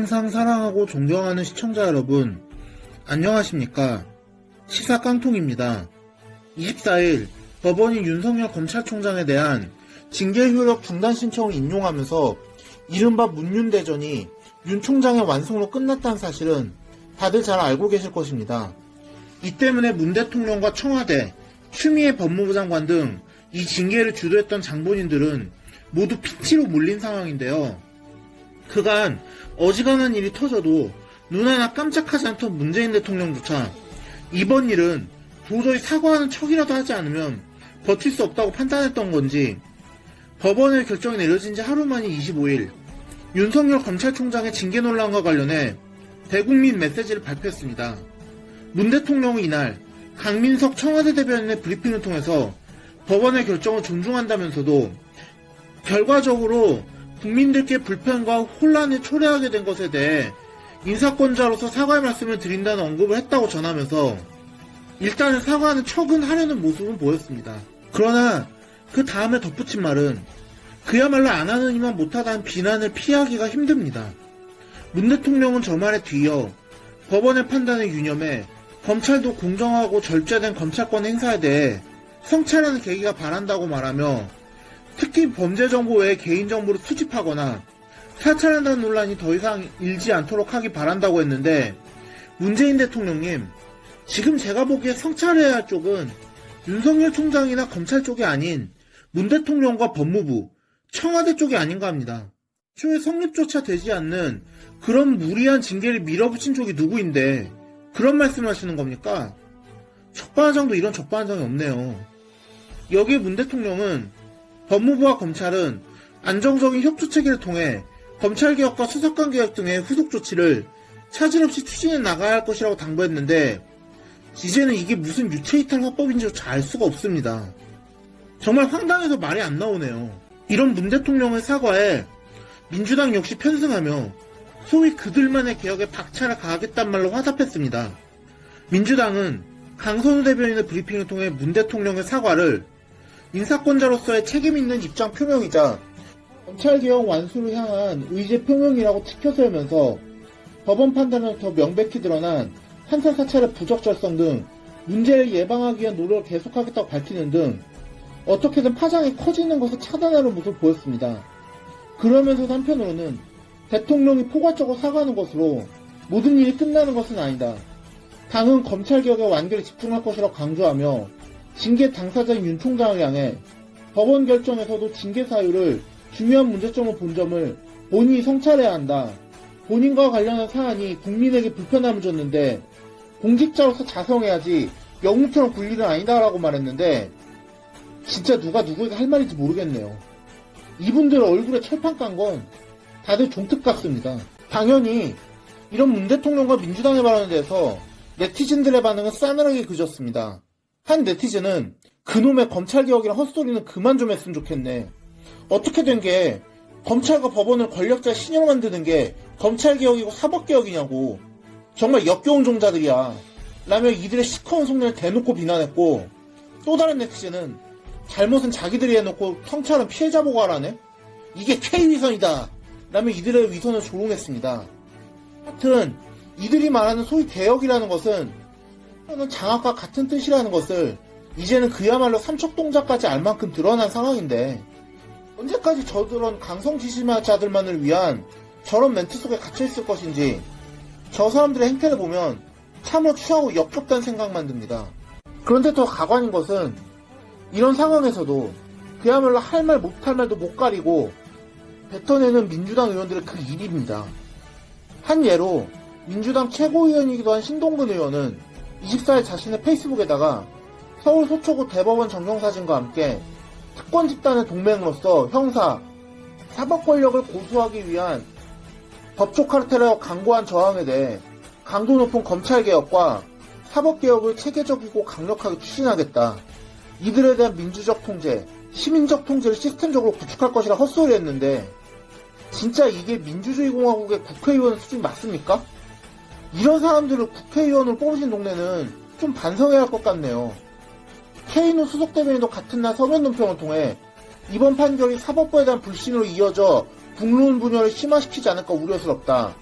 항상 사랑하고 존경하는 시청자 여러분, 안녕하십니까? 시사 깡통입니다. 24일 법원이 윤석열 검찰총장에 대한 징계 효력 중단 신청을 인용하면서 이른바 문윤대전이 윤 총장의 완성으로 끝났다는 사실은 다들 잘 알고 계실 것입니다. 이 때문에 문 대통령과 청와대, 추미애 법무부 장관 등 이 징계를 주도했던 장본인들은 모두 피치로 몰린 상황인데요. 그간 어지간한 일이 터져도 눈 하나 깜짝하지 않던 문재인 대통령조차 이번 일은 도저히 사과하는 척이라도 하지 않으면 버틸 수 없다고 판단했던 건지 법원의 결정이 내려진 지 하루 만인 25일 윤석열 검찰총장의 징계 논란과 관련해 대국민 메시지를 발표했습니다. 문 대통령은 이날 강민석 청와대 대변인의 브리핑을 통해서 법원의 결정을 존중한다면서도 결과적으로 국민들께 불편과 혼란을 초래하게 된 것에 대해 인사권자로서 사과의 말씀을 드린다는 언급을 했다고 전하면서 일단은 사과하는 척은 하려는 모습은 보였습니다. 그러나 그 다음에 덧붙인 말은 그야말로 안 하는 이만 못하다는 비난을 피하기가 힘듭니다. 문 대통령은 저 말에 뒤이어 법원의 판단을 유념해 검찰도 공정하고 절제된 검찰권 행사에 대해 성찰하는 계기가 바란다고 말하며 특히 범죄정보 외에 개인정보를 수집하거나 사찰한다는 논란이 더 이상 일지 않도록 하기 바란다고 했는데 문재인 대통령님, 지금 제가 보기에 성찰해야 할 쪽은 윤석열 총장이나 검찰 쪽이 아닌 문 대통령과 법무부, 청와대 쪽이 아닌가 합니다. 초에 성립조차 되지 않는 그런 무리한 징계를 밀어붙인 쪽이 누구인데 그런 말씀을 하시는 겁니까? 적반하장도 이런 적반하장이 없네요. 여기에 문 대통령은 법무부와 검찰은 안정적인 협조체계를 통해 검찰개혁과 수사관개혁 등의 후속 조치를 차질 없이 추진해 나가야 할 것이라고 당부했는데 이제는 이게 무슨 유체이탈 화법인지조차 알 수가 없습니다. 정말 황당해서 말이 안 나오네요. 이런 문 대통령의 사과에 민주당 역시 편승하며 소위 그들만의 개혁에 박차를 가하겠다는 말로 화답했습니다. 민주당은 강선우 대변인의 브리핑을 통해 문 대통령의 사과를 인사권자로서의 책임있는 입장 표명이자 검찰개혁 완수를 향한 의제 표명이라고 치켜 세우면서 법원 판단은 더 명백히 드러난 판사 사찰의 부적절성 등 문제를 예방하기 위한 노력을 계속하겠다고 밝히는 등 어떻게든 파장이 커지는 것을 차단하는 모습을 보였습니다. 그러면서 한편으로는 대통령이 포괄적으로 사과하는 것으로 모든 일이 끝나는 것은 아니다. 당은 검찰개혁의 완결에 집중할 것이라고 강조하며 징계 당사자인 윤 총장을 향해 법원 결정에서도 징계 사유를 중요한 문제점을 본 점을 본인이 성찰해야 한다. 본인과 관련한 사안이 국민에게 불편함을 줬는데 공직자로서 자성해야지 영웅처럼 굴 일은 아니다라고 말했는데 진짜 누가 누구에게 할 말인지 모르겠네요. 이분들 얼굴에 철판 깐 건 다들 종특 같습니다. 당연히 이런 문 대통령과 민주당의 발언에 대해서 네티즌들의 반응은 싸늘하게 그쳤습니다. 한 네티즌은 그놈의 검찰개혁이랑 헛소리는 그만 좀 했으면 좋겠네. 어떻게 된 게 검찰과 법원을 권력자 신형 만드는 게 검찰개혁이고 사법개혁이냐고. 정말 역겨운 종자들이야. 라며 이들의 시커먼 속내를 대놓고 비난했고 또 다른 네티즌은 잘못은 자기들이 해놓고 성찰은 피해자 보고 하라네? 이게 K위선이다. 라며 이들의 위선을 조롱했습니다. 하여튼 이들이 말하는 소위 개혁이라는 것은 장악과 같은 뜻이라는 것을 이제는 그야말로 삼척동작까지 알 만큼 드러난 상황인데 언제까지 저런 강성지지자들만을 위한 저런 멘트 속에 갇혀있을 것인지 저 사람들의 행태를 보면 참으로 추하고 역겹다는 생각만 듭니다. 그런데 더 가관인 것은 이런 상황에서도 그야말로 할 말 못할 말도 못 가리고 뱉어내는 민주당 의원들의 그 일입니다. 한 예로 민주당 최고위원이기도 한 신동근 의원은 24일 자신의 페이스북에다가 서울 서초구 대법원 정경사진과 함께 특권 집단의 동맹으로서 형사, 사법 권력을 고수하기 위한 법조 카르텔에 강고한 저항에 대해 강도 높은 검찰개혁과 사법개혁을 체계적이고 강력하게 추진하겠다. 이들에 대한 민주적 통제, 시민적 통제를 시스템적으로 구축할 것이라 헛소리 했는데 진짜 이게 민주주의 공화국의 국회의원 수준이 맞습니까? 이런 사람들을 국회의원으로 뽑으신 동네는 좀 반성해야 할 것 같네요. K노 수석 대변인도 같은 날 서면 논평을 통해 이번 판결이 사법부에 대한 불신으로 이어져 국론 분열을 심화시키지 않을까 우려스럽다.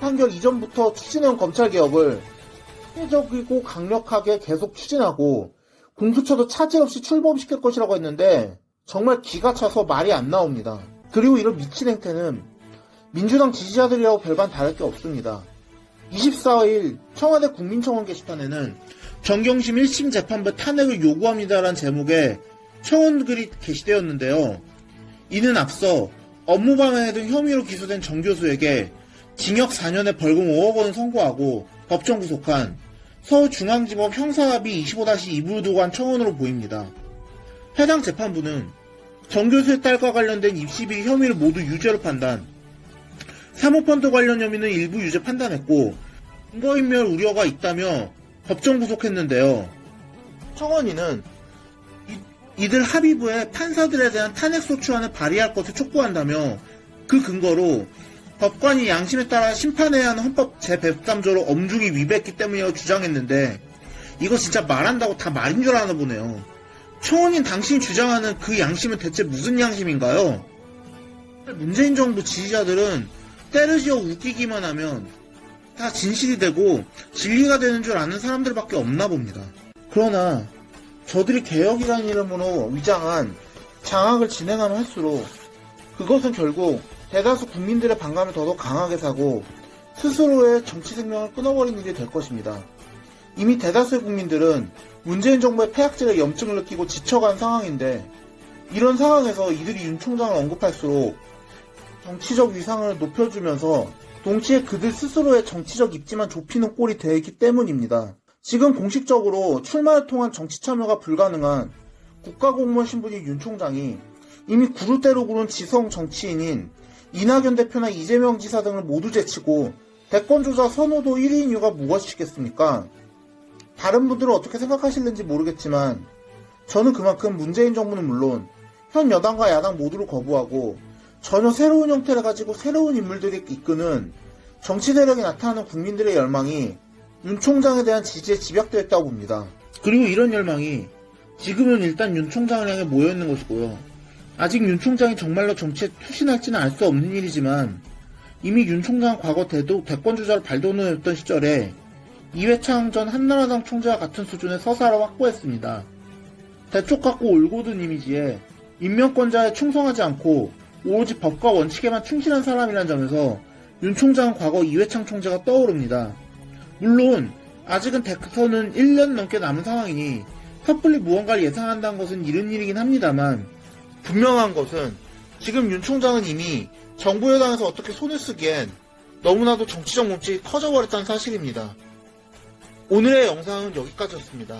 판결 이전부터 추진해온 검찰개혁을 체계적이고 강력하게 계속 추진하고 공수처도 차질 없이 출범시킬 것이라고 했는데 정말 기가 차서 말이 안 나옵니다. 그리고 이런 미친 행태는 민주당 지지자들이라고 별반 다를 게 없습니다. 24일 청와대 국민청원 게시판에는 정경심 1심 재판부 탄핵을 요구합니다라는 제목의 청원글이 게시되었는데요. 이는 앞서 업무방해 등 혐의로 기소된 정 교수에게 징역 4년에 벌금 5억 원을 선고하고 법정 구속한 서울중앙지법 형사합의 25-2부를 두고 한 청원으로 보입니다. 해당 재판부는 정 교수의 딸과 관련된 입시비리 혐의를 모두 유죄로 판단, 사모펀드 관련 혐의는 일부 유죄 판단했고 증거인멸 우려가 있다며 법정 구속했는데요. 청원인은 이들 합의부에 판사들에 대한 탄핵소추안을 발의할 것을 촉구한다며 그 근거로 법관이 양심에 따라 심판해야 하는 헌법 제103조를 엄중히 위배했기 때문이라고 주장했는데 이거 진짜 말한다고 다 말인 줄 아나 보네요. 청원인 당신이 주장하는 그 양심은 대체 무슨 양심인가요? 문재인 정부 지지자들은 때를 지어 웃기기만 하면 다 진실이 되고 진리가 되는 줄 아는 사람들밖에 없나 봅니다. 그러나 저들이 개혁이라는 이름으로 위장한 장악을 진행하면 할수록 그것은 결국 대다수 국민들의 반감을 더더욱 강하게 사고 스스로의 정치 생명을 끊어버리는 일이 될 것입니다. 이미 대다수의 국민들은 문재인 정부의 폐악질에 염증을 느끼고 지쳐간 상황인데 이런 상황에서 이들이 윤 총장을 언급할수록 정치적 위상을 높여주면서 동시에 그들 스스로의 정치적 입지만 좁히는 꼴이 되기 때문입니다. 지금 공식적으로 출마를 통한 정치 참여가 불가능한 국가공무원 신분인 윤 총장이 이미 구르대로 구른 지성 정치인인 이낙연 대표나 이재명 지사 등을 모두 제치고 대권주자 선호도 1위인 이유가 무엇이겠습니까? 다른 분들은 어떻게 생각하실는지 모르겠지만 저는 그만큼 문재인 정부는 물론 현 여당과 야당 모두를 거부하고 전혀 새로운 형태를 가지고 새로운 인물들이 이끄는 정치 세력이 나타나는 국민들의 열망이 윤 총장에 대한 지지에 집약되어 있다고 봅니다. 그리고 이런 열망이 지금은 일단 윤 총장을 향해 모여있는 것이고요. 아직 윤 총장이 정말로 정치에 투신할지는 알 수 없는 일이지만 이미 윤 총장은 과거 대권주자로 발돋움했던 시절에 이회창 전 한나라당 총재와 같은 수준의 서사를 확보했습니다. 대쪽 같고 올곧은 이미지에 인명권자에 충성하지 않고 오로지 법과 원칙에만 충실한 사람이라는 점에서 윤 총장은 과거 이회창 총재가 떠오릅니다. 물론 아직은 대선은 1년 넘게 남은 상황이니 섣불리 무언가를 예상한다는 것은 이른 일이긴 합니다만 분명한 것은 지금 윤 총장은 이미 정부 여당에서 어떻게 손을 쓰기엔 너무나도 정치적 몸집이 커져버렸다는 사실입니다. 오늘의 영상은 여기까지였습니다.